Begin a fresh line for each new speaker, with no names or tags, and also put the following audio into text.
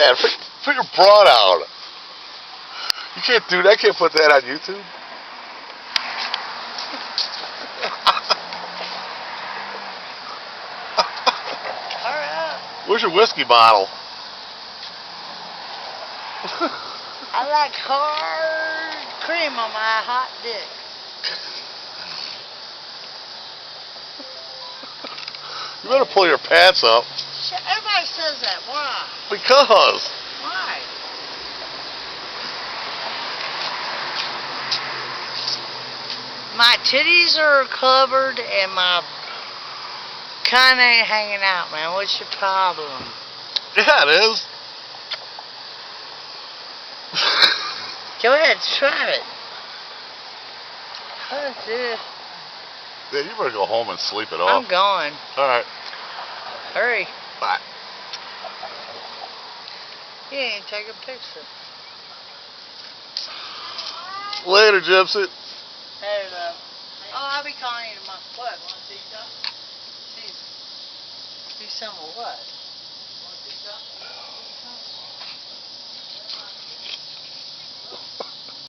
that. Put your bra down. You can't do that. I can't put that on YouTube.
Hurry up.
Where's your whiskey bottle?
I like hard cream on my hot dick.
You better pull your pants up.
Everybody says that. Why?
Because.
Why? My titties are covered and my cunt ain't hanging out, man. What's your problem?
Yeah, it is.
Go ahead, try it. What's this?
Yeah, you better go home and sleep it off.
I'm going.
Alright.
Hurry.
Bye.
You ain't take a picture.
Later, Gypsy.
Hey, love. Oh, I'll be calling you tomorrow. What? Want to see something? See some of what?